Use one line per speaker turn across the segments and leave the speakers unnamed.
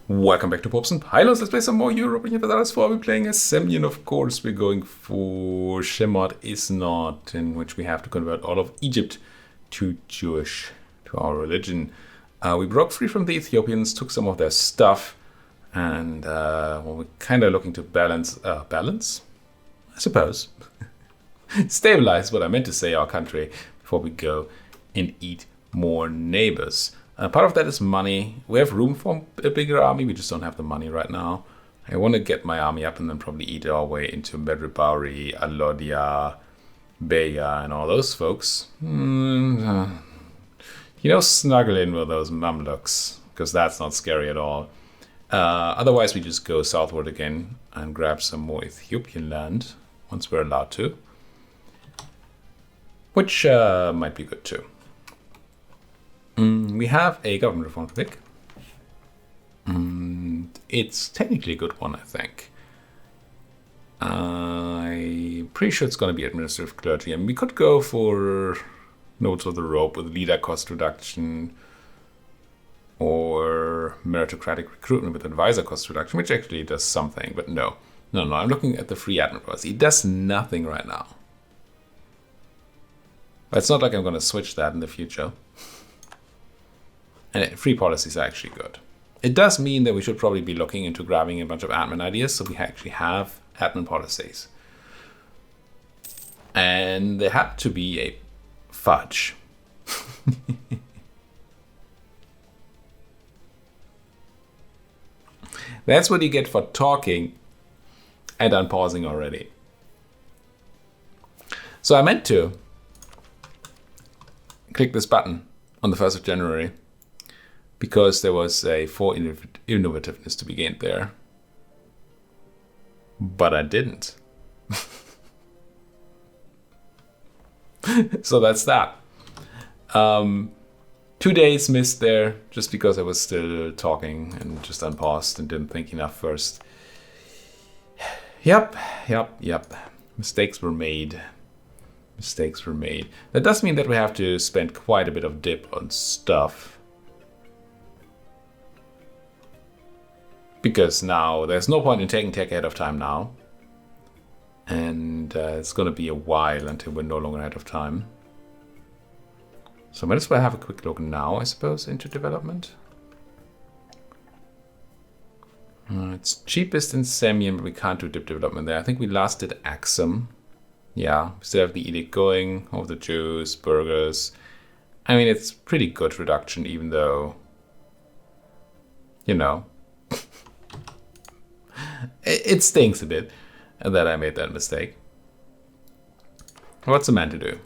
Welcome back to Pops and Pylons. Let's play some more Europa Universalis. For we're playing as Semien, of course. We're going for Shemot Is Not, in which we have to convert all of Egypt to Jewish, to our religion. We broke free from the Ethiopians, took some of their stuff, and we're kind of looking to balance, I suppose. Stabilize what I meant to say, our country, before we go and eat more neighbors. Part of that is money. We have room for a bigger army, we just don't have the money right now. I want to get my army up and then probably eat our way into Medribari, Alodia, Beya, and all those folks. Snuggle in with those Mamluks, because that's not scary at all. Otherwise, we just go southward again and grab some more Ethiopian land, once we're allowed to. Which might be good too. We have a government reform to pick. It's technically a good one, I think. I'm pretty sure it's going to be administrative clergy. And we could go for Notes of the Rope with leader cost reduction, or meritocratic recruitment with advisor cost reduction, which actually does something, but no. I'm looking at the free admin policy. It does nothing right now. But it's not like I'm going to switch that in the future. And free policies are actually good. It does mean that we should probably be looking into grabbing a bunch of admin ideas so we actually have admin policies. And there had to be a fudge. That's what you get for talking and unpausing already. So I meant to click this button on the 1st of January. Because there was a 4 innovativeness to be gained there. But I didn't. So that's that. 2 days missed there just because I was still talking and just unpaused and didn't think enough first. Yep. Mistakes were made. That does mean that we have to spend quite a bit of dip on stuff. Because now there's no point in taking tech ahead of time now. And it's going to be a while until we're no longer ahead of time. So I might as well have a quick look now, I suppose, into development. It's cheapest in Semien, but we can't do dip development there. I think we last did Axum. Yeah, we still have the edict going of the Jews, burgers. I mean, it's pretty good reduction, even though, it stinks a bit that I made that mistake. What's a man to do?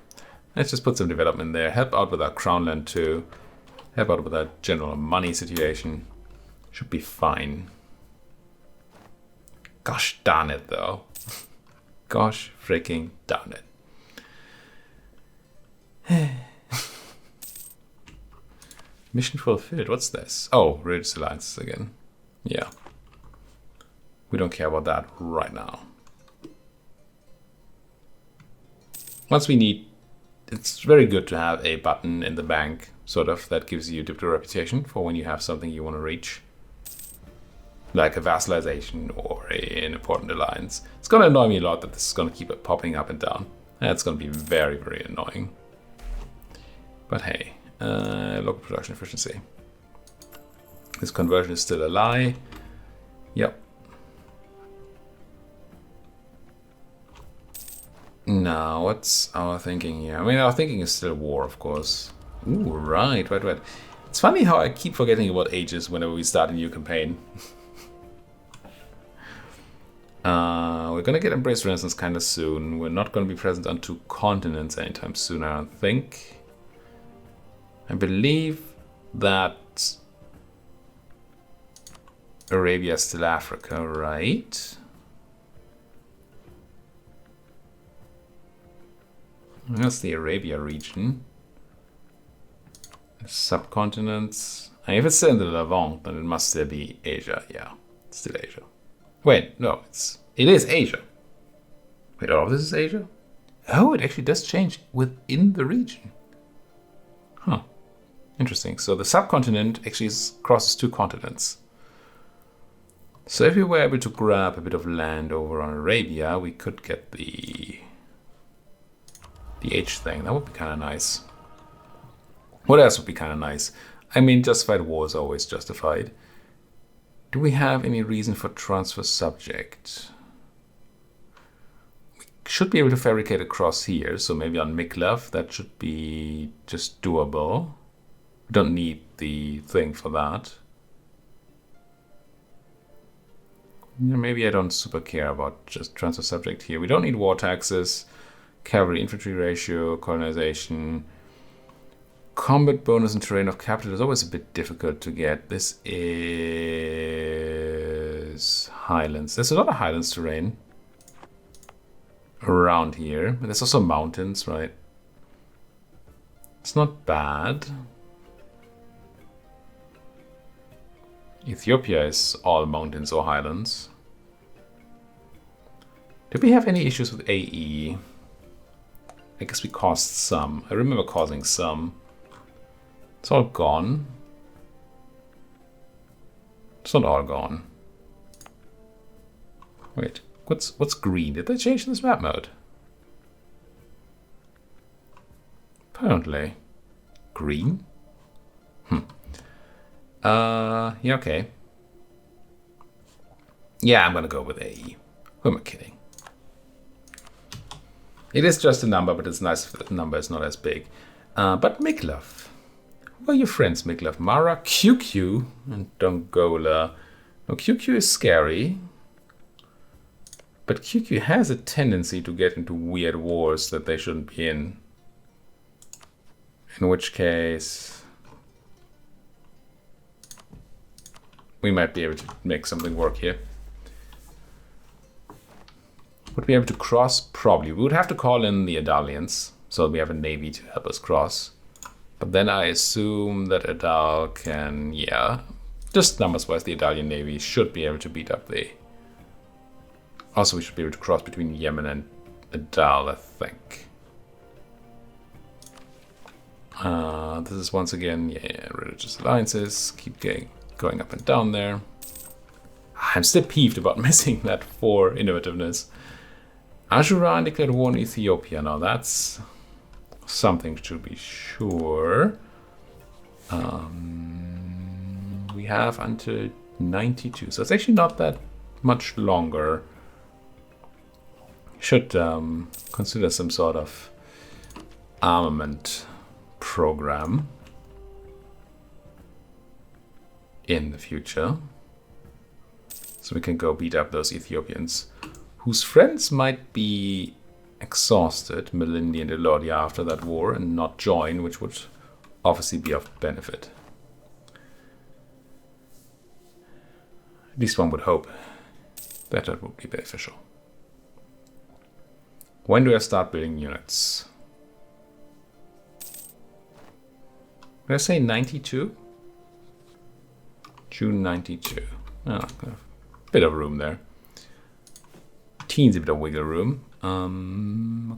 Let's just put some development there. Help out with our crown land too. Help out with our general money situation. Should be fine. Gosh darn it though. Gosh freaking darn it. Mission fulfilled. What's this? Oh, religious alliances again. Yeah. We don't care about that right now. Once we need, it's very good to have a button in the bank, sort of, that gives you a reputation for when you have something you want to reach. Like a vassalization or an important alliance. It's going to annoy me a lot that this is going to keep it popping up and down. That's going to be very, very annoying. But hey, local production efficiency. This conversion is still a lie. Yep. Now, what's our thinking here? I mean, our thinking is still war, of course. Ooh, right. It's funny how I keep forgetting about ages whenever we start a new campaign. We're gonna get Embrace Renaissance kind of soon. We're not gonna be present on 2 continents anytime soon, I don't think. I believe that Arabia is still Africa, right? That's the Arabia region. Subcontinents. If it's still in the Levant, then it must still be Asia. Yeah, it's still Asia. Wait, no, it is Asia. Wait, all of this is Asia? Oh, it actually does change within the region. Huh. Interesting. So the subcontinent actually crosses 2 continents. So if we were able to grab a bit of land over on Arabia, we could get the H thing. That would be kind of nice. What else would be kind of nice? I mean, justified war is always justified. Do we have any reason for transfer subject? We should be able to fabricate across here. So maybe on Miklav, that should be just doable. We don't need the thing for that. Maybe I don't super care about just transfer subject here. We don't need war taxes, cavalry infantry ratio, colonization. Combat bonus and terrain of capital is always a bit difficult to get. This is highlands. There's a lot of highlands terrain around here. But there's also mountains, right? It's not bad. Ethiopia is all mountains or highlands. Did we have any issues with AE? I guess we caused some. I remember causing some. It's all gone. It's not all gone. Wait, what's green? Did they change this map mode? Apparently. Green? Yeah, okay. Yeah, I'm gonna go with AE. Who am I kidding? It is just a number, but it's nice if the number is not as big. But Miklav. Who are your friends, Miklav? Mara, QQ, and Dongola. No, QQ is scary. But QQ has a tendency to get into weird wars that they shouldn't be in. In which case we might be able to make something work here. Would we be able to cross? Probably. We would have to call in the Adalians, so we have a navy to help us cross. But then I assume that Adal can, yeah, just numbers-wise, the Adalian navy should be able to beat up the... Also, we should be able to cross between Yemen and Adal, I think. This is once again, yeah, religious alliances. Keep going up and down there. I'm still peeved about missing that 4 innovativeness. Ajuran declared war on Ethiopia. Now that's something to be sure. We have until 92, so it's actually not that much longer. Should consider some sort of armament program in the future, so we can go beat up those Ethiopians whose friends might be exhausted, Melindi and Elodia, after that war and not join, which would obviously be of benefit. At least one would hope that that would be beneficial. When do I start building units? Did I say 92? June 92. Oh, a bit of room there. Teensy bit of wiggle room.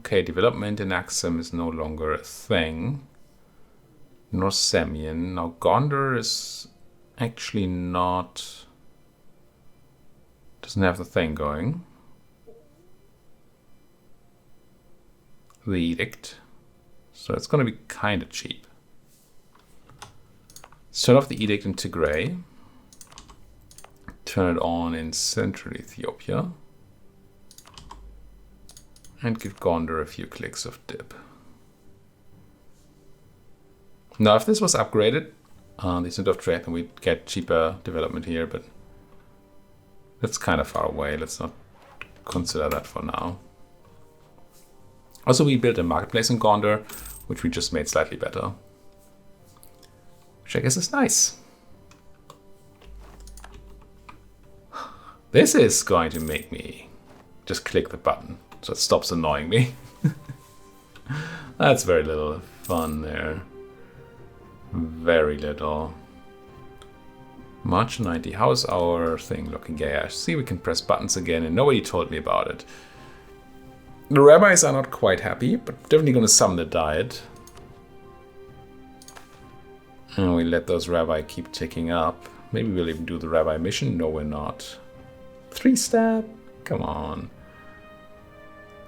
Okay, development in Axum is no longer a thing. Nor Semien. Now Gondor is actually not... doesn't have the thing going. The edict. So it's going to be kind of cheap. Start off the edict in Tigray. Turn it on in central Ethiopia. And give Gondor a few clicks of dip. Now, if this was upgraded, the center of trade, then we'd get cheaper development here, but that's kind of far away. Let's not consider that for now. Also, we built a marketplace in Gondor, which we just made slightly better. Which I guess is nice. This is going to make me just click the button so it stops annoying me. That's very little fun there. Very little. March 90. How's our thing looking? Yeah, see, we can press buttons again and nobody told me about it. The rabbis are not quite happy, but definitely going to summon the diet. And we let those rabbi keep ticking up. Maybe we'll even do the rabbi mission. No, we're not. 3 stab? Come on.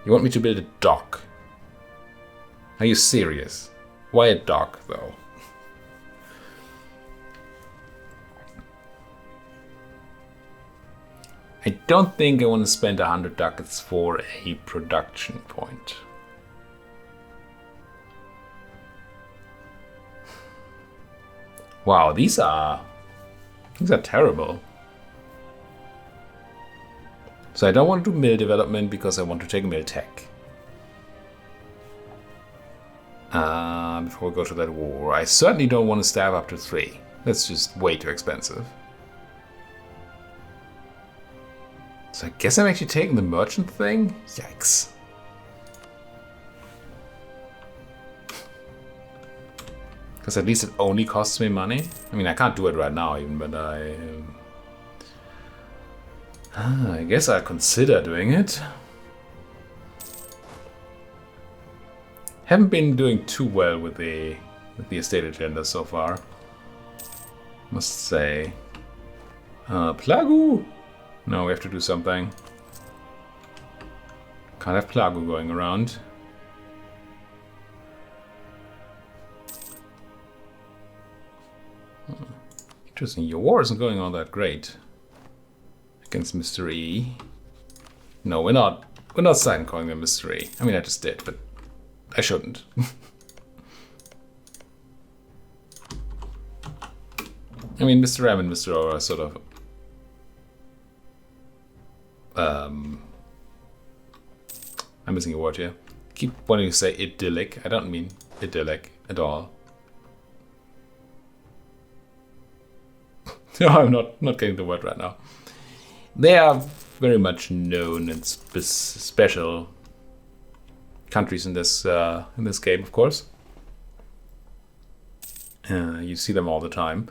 You want me to build a dock? Are you serious? Why a dock, though? I don't think I want to spend 100 ducats for a production point. Wow, these are terrible. So I don't want to do mill development because I want to take mill tech. Before we go to that war, I certainly don't want to stab up to 3. That's just way too expensive. So I guess I'm actually taking the merchant thing? Yikes. Because at least it only costs me money. I mean, I can't do it right now even, but I guess I'll consider doing it. Haven't been doing too well with the estate agenda so far, must say. Plagu! No, we have to do something. Can't have Plagu going around. Interesting, your war isn't going all that great against Mr. E. No, we're not starting calling them Mr. E. I mean, I just did, but I shouldn't. I mean, Mr. M and Mr. O are sort of I'm missing a word here. Keep wanting to say idyllic. I don't mean idyllic at all. No, I'm not getting the word right now. They are very much known and special countries in this game, of course. You see them all the time.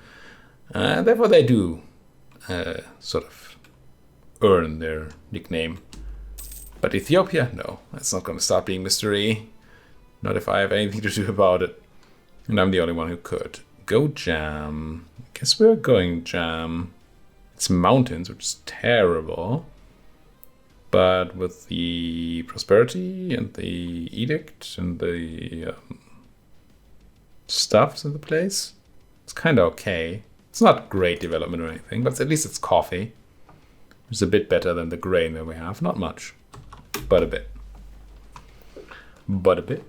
Therefore, they do sort of earn their nickname. But Ethiopia, no, that's not going to stop being mystery. Not if I have anything to do about it. And I'm the only one who could. Go jam. Guess we're going jam. It's mountains, which is terrible. But with the prosperity and the edict and the stuffs in the place, it's kind of okay. It's not great development or anything, but at least it's coffee. It's a bit better than the grain that we have. Not much, but a bit. But a bit.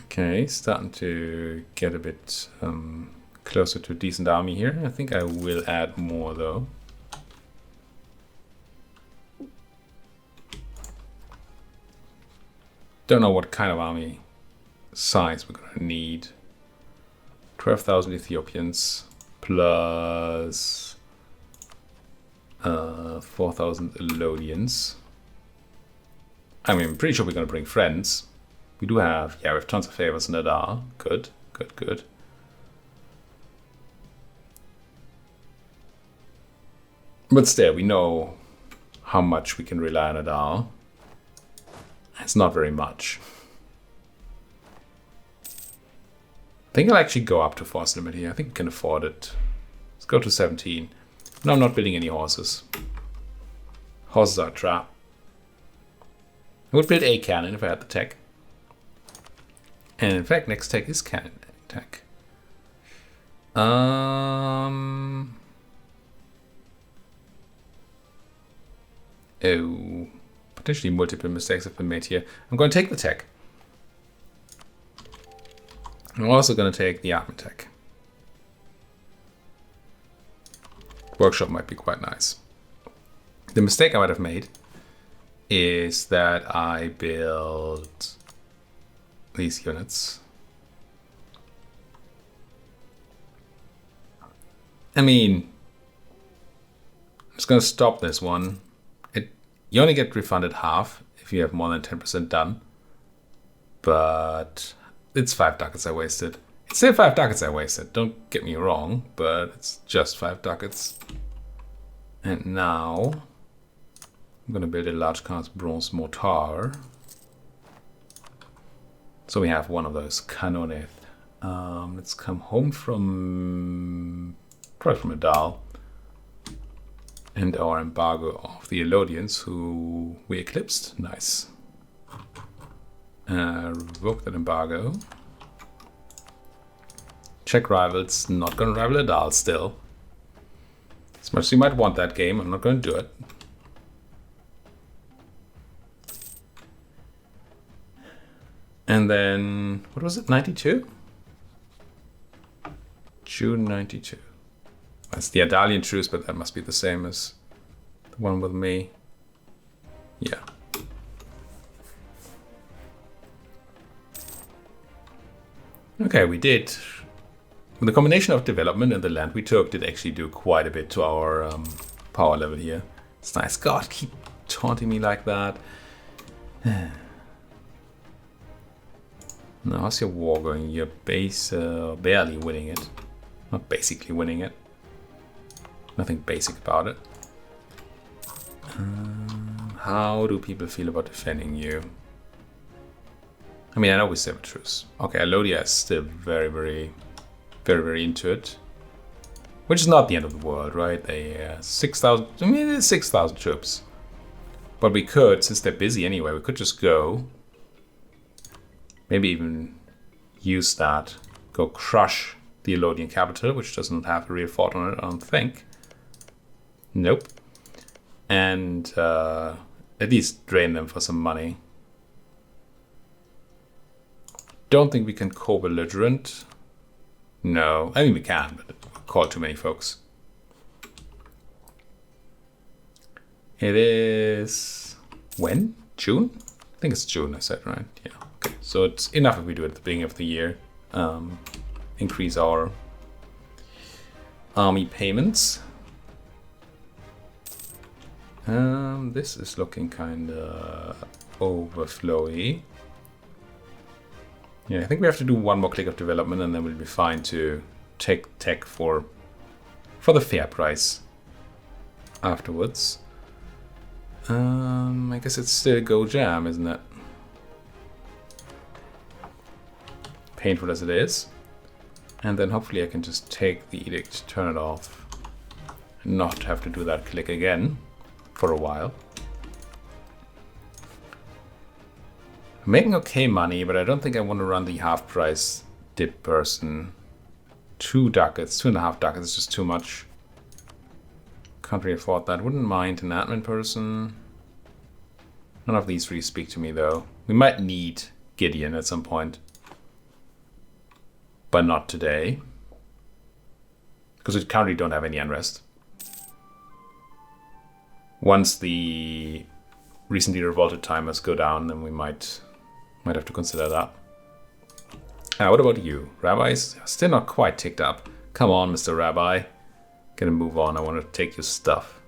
Okay, starting to get a bit closer to a decent army here. I think I will add more though. Don't know what kind of army size we're gonna need. 12,000 Ethiopians plus 4,000 Elodians. I mean, I'm pretty sure we're gonna bring friends. We do have, yeah, we have tons of favors in Nadar. Good, good, good. But still, we know how much we can rely on Nadar. It's not very much. I think I'll actually go up to force limit here. I think we can afford it. Let's go to 17. No, I'm not building any horses. Horses are a trap. I would build a cannon if I had the tech. And in fact, next tech is cannon tech. Oh, potentially multiple mistakes have been made here. I'm going to take the tech. I'm also going to take the admin tech. Workshop might be quite nice. The mistake I might have made is that I built these units. I mean, I'm just going to stop this one. You only get refunded half if you have more than 10% done. But it's 5 ducats I wasted. It's still 5 ducats I wasted, don't get me wrong, but it's just 5 ducats. And now I'm going to build a large cast bronze mortar. So we have one of those cannoneth Let's come home from probably from Adal and our embargo of the Elodians, who we eclipsed. Nice. Revoke that embargo. Check rivals. Not gonna rival Adal still. As much as you might want that game, I'm not gonna do it. And then, what was it, 92? June 92. That's the Adalian truce, but that must be the same as the one with me. Yeah. Okay, we did. The combination of development and the land we took did actually do quite a bit to our power level here. It's nice. God, keep taunting me like that. Now, how's your war going? You're barely winning it. Not basically winning it. Nothing basic about it. How do people feel about defending you? I mean, I know we still have a truce. Okay, Elodia is still very into it. Which is not the end of the world, right? They 6,000. I mean, it's 6,000 troops. But we could, since they're busy anyway, we could just go. Maybe even use that. Go crush the Elodian capital, which doesn't have a real fort on it, I don't think. Nope. And at least drain them for some money. Don't think we can co-belligerent. No, I mean we can, but call too many folks. It is when? June? I think it's June, I said, right? Yeah. Okay. So it's enough if we do it at the beginning of the year. Increase our army payments. This is looking kind of overflowy. Yeah, I think we have to do one more click of development and then we'll be fine to take tech for the fair price afterwards. I guess it's still Go Jam, isn't it? Painful as it is. And then hopefully I can just take the edict, turn it off, and not have to do that click again for a while. I'm making okay money, but I don't think I want to run the half price dip person. 2 ducats, 2.5 ducats is just too much. Can't really afford that. Wouldn't mind an admin person. None of these really speak to me though. We might need Gideon at some point. But not today. Because we currently don't have any unrest. Once the recently revolted timers go down, then we might have to consider that. What about you? Rabbi's still not quite ticked up. Come on, Mr. Rabbi. Gonna move on. I want to take your stuff.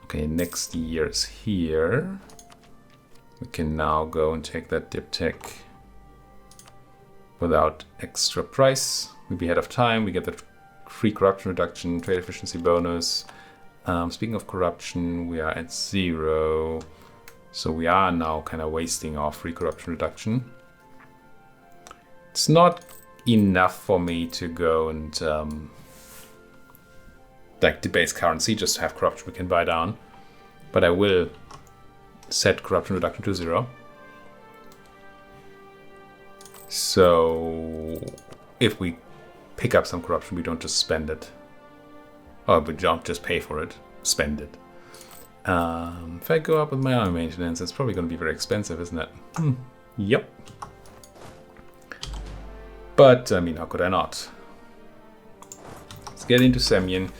Okay, next year is here. We can now go and take that diptech without extra price. We'll be ahead of time. We get the free corruption reduction, trade efficiency bonus. Speaking of corruption, we are at 0. So we are now kind of wasting our free corruption reduction. It's not enough for me to go and like debase currency, just to have corruption we can buy down. But I will set corruption reduction to 0. So if we pick up some corruption, we don't just spend it. Or we don't just pay for it, spend it. If I go up with my army maintenance, it's probably going to be very expensive, isn't it? Yep. But, I mean, how could I not? Let's get into Semien.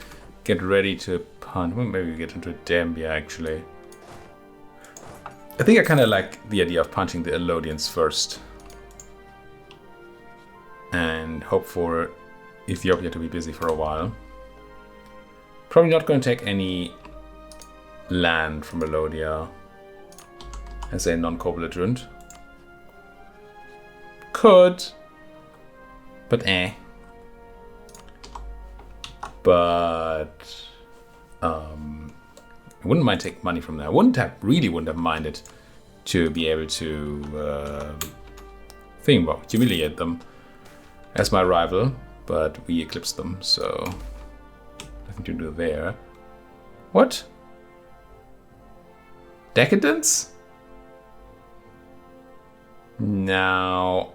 Get ready to punt. Well, maybe we get into Dambia, actually. I think I kind of like the idea of punching the Elodians first. And hope for Ethiopia to be busy for a while. Probably not going to take any land from Elodia as a non-co-belligerent. Could. But But I wouldn't mind taking money from there. I really wouldn't have minded to be able to humiliate them. as my rival, but we eclipsed them, so nothing to do there. What? Decadence? Now,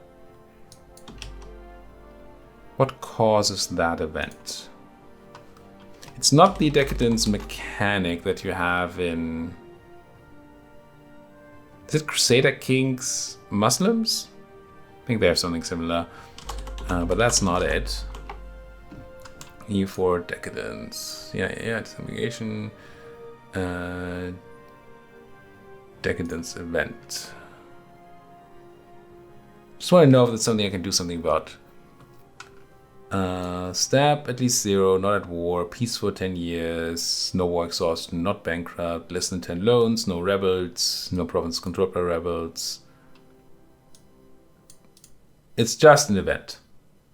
what causes that event? It's not the Decadence mechanic that you have in... Is it Crusader Kings Muslims? I think they have something similar, but that's not it. E4 Decadence. Yeah, disambiguation. Decadence event. Just want to know if that's something I can do something about. Stab at least 0, not at war, peace for 10 years, no war exhaustion, not bankrupt, less than 10 loans, no rebels, no province controlled by rebels. It's just an event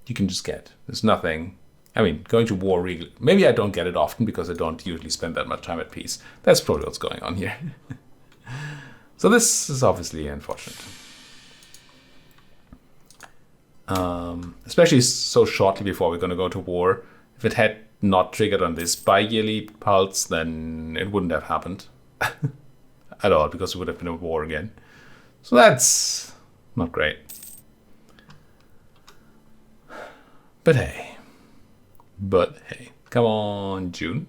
you can just get. There's nothing. I mean, going to war really. Maybe I don't get it often because I don't usually spend that much time at peace. That's probably what's going on here. So this is obviously unfortunate. Especially so shortly before we're going to go to war. If it had not triggered on this bi-yearly pulse, then it wouldn't have happened at all, because it would have been a war again. So that's not great. But hey. Come on, June.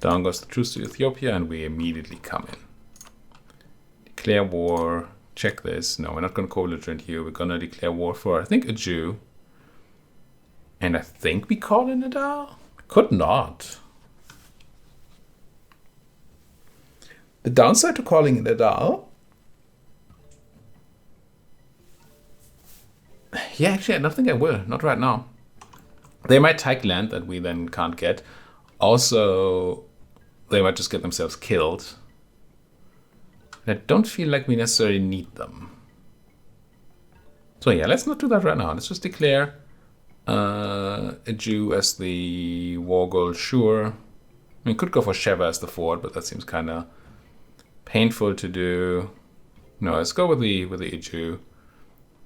Down goes the truce to Ethiopia, and we immediately come in. Declare war. Check this. No, we're not going to co-belligerent here. We're going to declare war for, I think, a Jew. And I think we call in Nadal? Could not. The downside to calling in Nadal? Yeah, actually, I don't think I will. Not right now. They might take land that we then can't get. Also, they might just get themselves killed. I don't feel like we necessarily need them. So yeah, let's not do that right now. Let's just declare a Jew as the war goal, sure. We could go for Sheva as the fort, but that seems kind of painful to do. No, let's go with the Jew.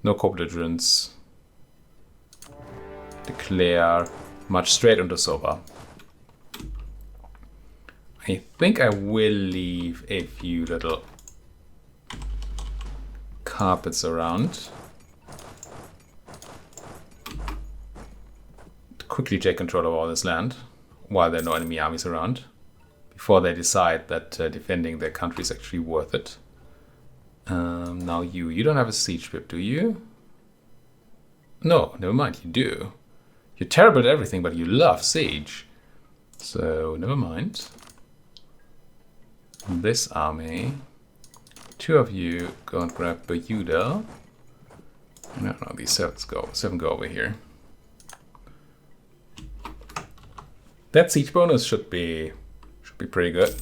No co-belligerence. Declare march straight onto Sova. I think I will leave a few little carpets around to quickly take control of all this land while there are no enemy armies around, before they decide that defending their country is actually worth it. Now you don't have a siege whip, do you? No, never mind, you do. You're terrible at everything, but you love siege. So never mind. This army. Two of you go and grab Bermuda. No, these seven go over here. That siege bonus should be pretty good.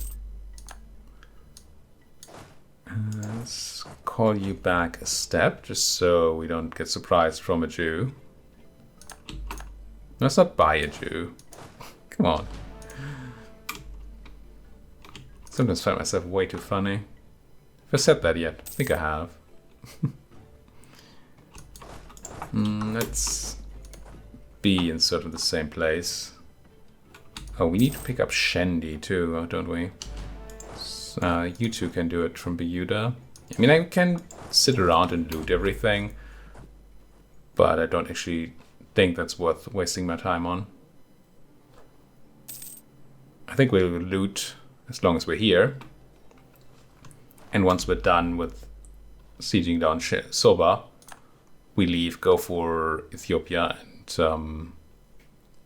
Let's call you back a step, just so we don't get surprised from a Jew. Let's not buy a Jew. Come on. Sometimes find myself way too funny. Have I said that yet? I think I have. Let's be in sort of the same place. Oh, we need to pick up Shendi too, don't we? You two can do it from Bermuda. I mean, I can sit around and loot everything, but I don't actually think that's worth wasting my time on. I think we'll loot as long as we're here. And once we're done with sieging down Soba, we leave, go for Ethiopia, and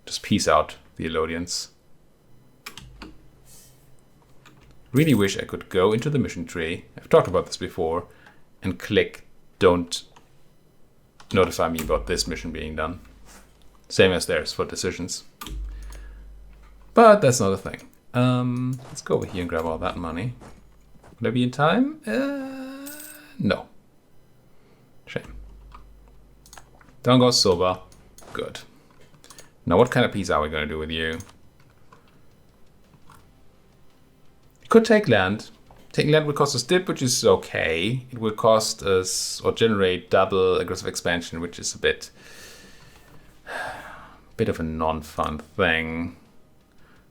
just peace out the Elodians. Really wish I could go into the mission tree. I've talked about this before, and click don't notify me about this mission being done. Same as theirs for decisions. But that's not a thing. Let's go over here and grab all that money. Will I be in time? No. Shame. Down goes Soba. Good. Now what kind of peace are we going to do with you? Could take land. Taking land will cost us dip, which is okay. It will cost us or generate double aggressive expansion, which is a bit bit of a non-fun thing.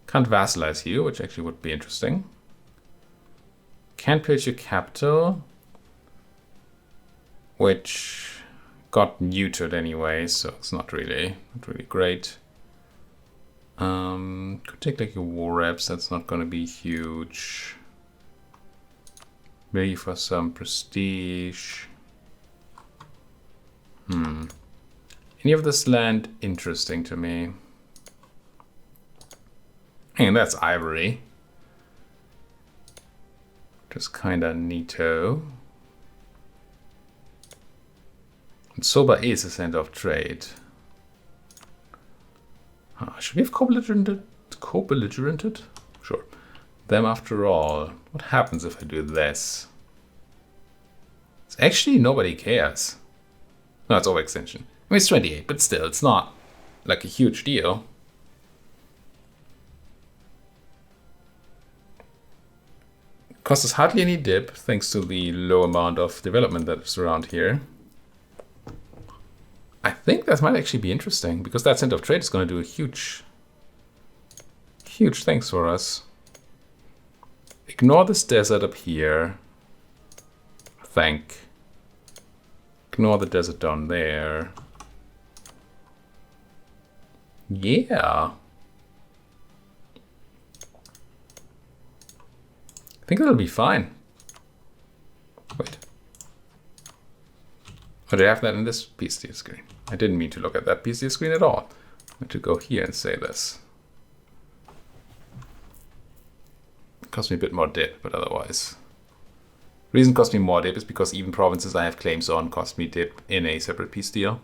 Can't vassalize you, which actually would be interesting. Can't pillage your capital, which got neutered anyway, so it's not really great. Could take like your war reps, that's not going to be huge. Maybe for some prestige. Any of this land interesting to me? And that's ivory. Just kinda neato. And Soba is a center of trade. Should we have co-belligerented? Sure. Them after all. What happens if I do this? It's actually nobody cares. No, it's overextension. I mean, it's 28, but still, it's not like a huge deal. Costs us hardly any dip, thanks to the low amount of development that's around here. I think that might actually be interesting, because that center of trade is going to do a huge things for us. Ignore this desert up here. I think. Ignore the desert down there. Yeah. I think that'll be fine. Wait. Oh, do I have that in this PSD screen? I didn't mean to look at that PSD screen at all. I meant to go here and say this. It cost me a bit more dip, but otherwise. The reason it cost me more dip is because even provinces I have claims on cost me dip in a separate peace deal.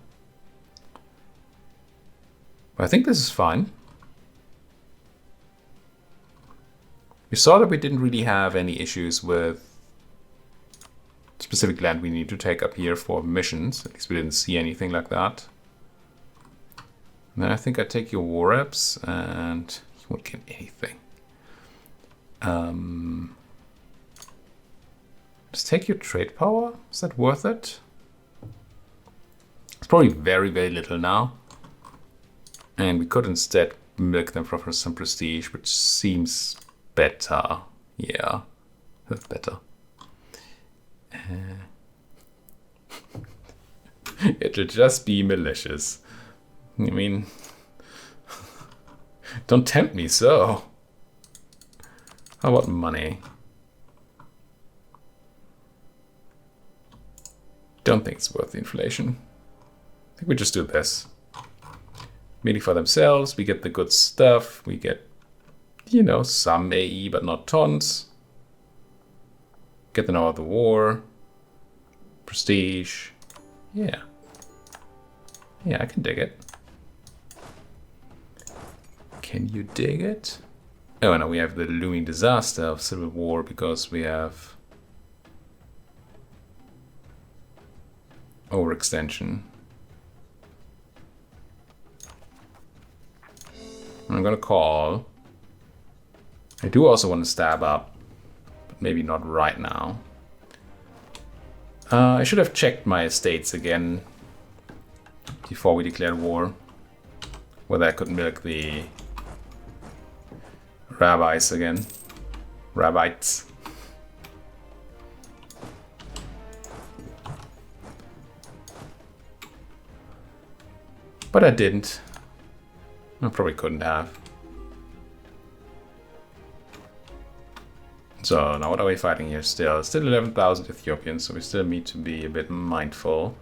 But I think this is fine. We saw that we didn't really have any issues with specific land we need to take up here for missions. At least we didn't see anything like that. And then I think I take your war reps and you won't get anything. Just take your trade power. Is that worth it? It's probably very, very little now. And we could instead milk them for some prestige, which seems better. Yeah, that's better. It'll just be malicious. I mean, don't tempt me so. How about money? Don't think it's worth the inflation. I think we just do this. Mainly for themselves, we get the good stuff. We get, you know, some AE, but not tons. Get them out of the war. Prestige. Yeah. Yeah, I can dig it. Can you dig it? Oh, no, we have the looming disaster of civil war because we have overextension. I'm gonna call. I do also want to stab up, but maybe not right now. I should have checked my estates again before we declared war. Whether I could milk the rabbis again. Rabbites. But I didn't. I probably couldn't have. So now what are we fighting here still? Still 11,000 Ethiopians, so we still need to be a bit mindful.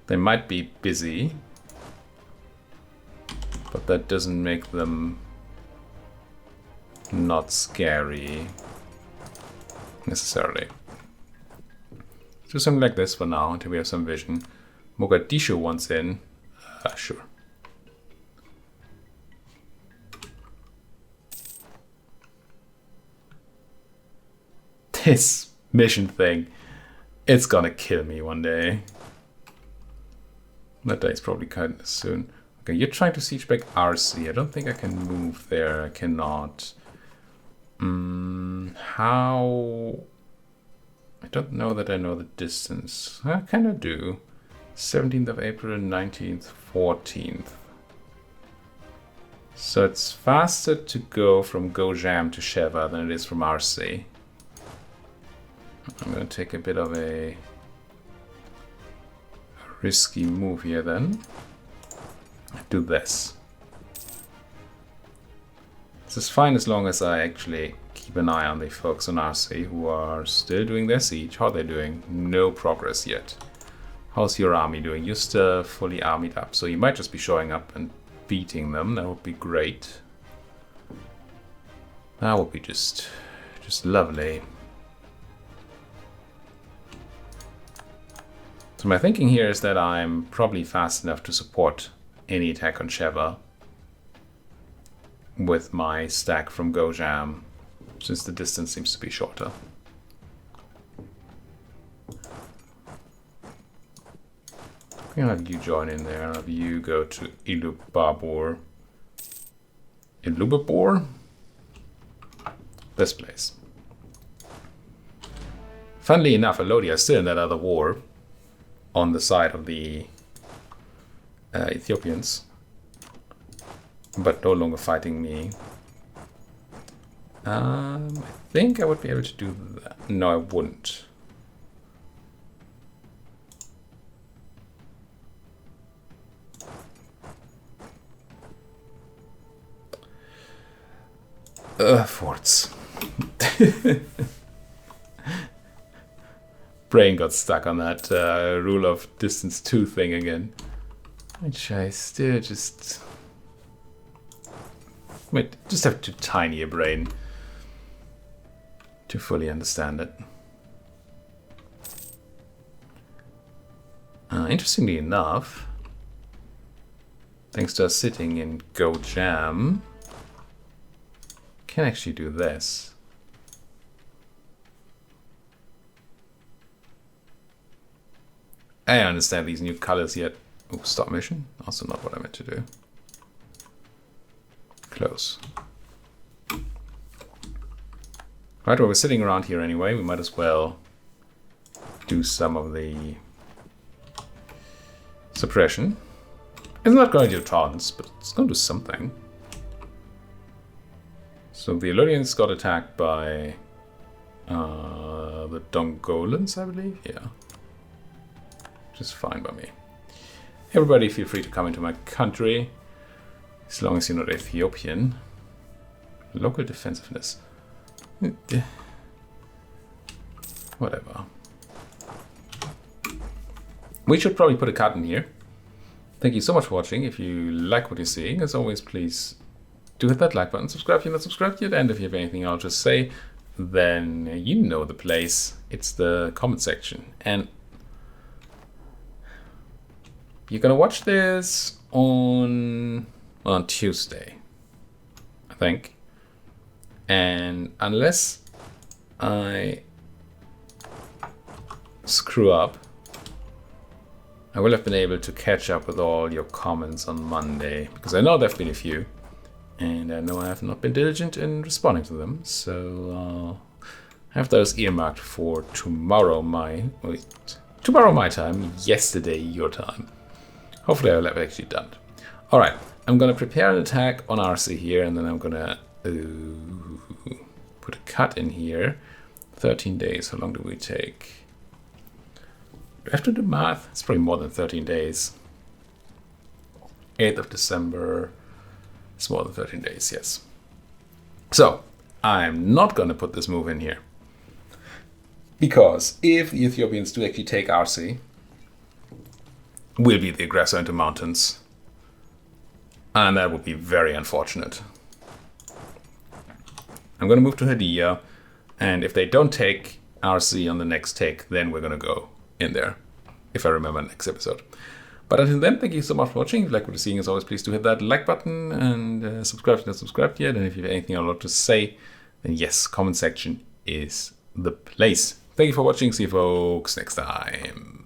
They might be busy, but that doesn't make them not scary necessarily. Let's do something like this for now until we have some vision. Mogadishu wants in. Sure. This mission thing, it's gonna kill me one day. That day is probably kind of soon. Okay, you're trying to siege back RC. I don't think I can move there. I cannot. How? I don't know that I know the distance. I kind of do. 17th of April, 19th, 14th. So it's faster to go from Gojam to Sheva than it is from RC. I'm going to take a bit of a risky move here then. Do this. This is fine as long as I actually keep an eye on the folks on RC who are still doing their siege. How are they doing? No progress yet. How's your army doing? You're still fully armied up, so you might just be showing up and beating them. That would be great. That would be just lovely. So my thinking here is that I'm probably fast enough to support any attack on Sheva with my stack from Gojam, since the distance seems to be shorter. I'm gonna have you join in there. I'll have you go to Ilubabor. Ilubabor? This place. Funnily enough, Alodia is still in that other war on the side of the Ethiopians, but no longer fighting me. I think I would be able to do that. No, I wouldn't. Forts. Brain got stuck on that rule of distance 2 thing again. Which I still just... Wait, just have too tiny a brain to fully understand it. Interestingly enough, thanks to us sitting in Gojam, can actually do this. I don't understand these new colors yet. Oops, stop mission. Also not what I meant to do. Close. Right, well, we're sitting around here anyway. We might as well do some of the suppression. It's not going to do tons, but it's going to do something. So the Illyrians got attacked by the Dongolans, I believe. Yeah. Which is fine by me. Everybody feel free to come into my country, as long as you're not Ethiopian. Local defensiveness. Whatever. We should probably put a cut in here. Thank you so much for watching. If you like what you're seeing, as always, please do hit that like button, subscribe if you're not subscribed yet, and if you have anything else to say, then you know the place. It's the comment section. And you're gonna watch this on Tuesday, I think. And unless I screw up, I will have been able to catch up with all your comments on Monday, because I know there have been a few. And I know I have not been diligent in responding to them, so I have those earmarked for tomorrow tomorrow my time, yesterday your time. Hopefully I will have actually done it. Alright, I'm going to prepare an attack on RC here, and then I'm going to put a cut in here. 13 days, how long do we take? Do I have to do math? It's probably more than 13 days. 8th of December... It's more than 13 days, yes. So, I'm not going to put this move in here. Because if the Ethiopians do actually take RC, we'll be the aggressor into mountains. And that would be very unfortunate. I'm going to move to Hadia. And if they don't take RC on the next take, then we're going to go in there. If I remember next episode. But until then, thank you so much for watching. If you like what you're seeing, as always, please do hit that like button and subscribe if you're not subscribed yet. And if you have anything else to say, then yes, comment section is the place. Thank you for watching. See you folks next time.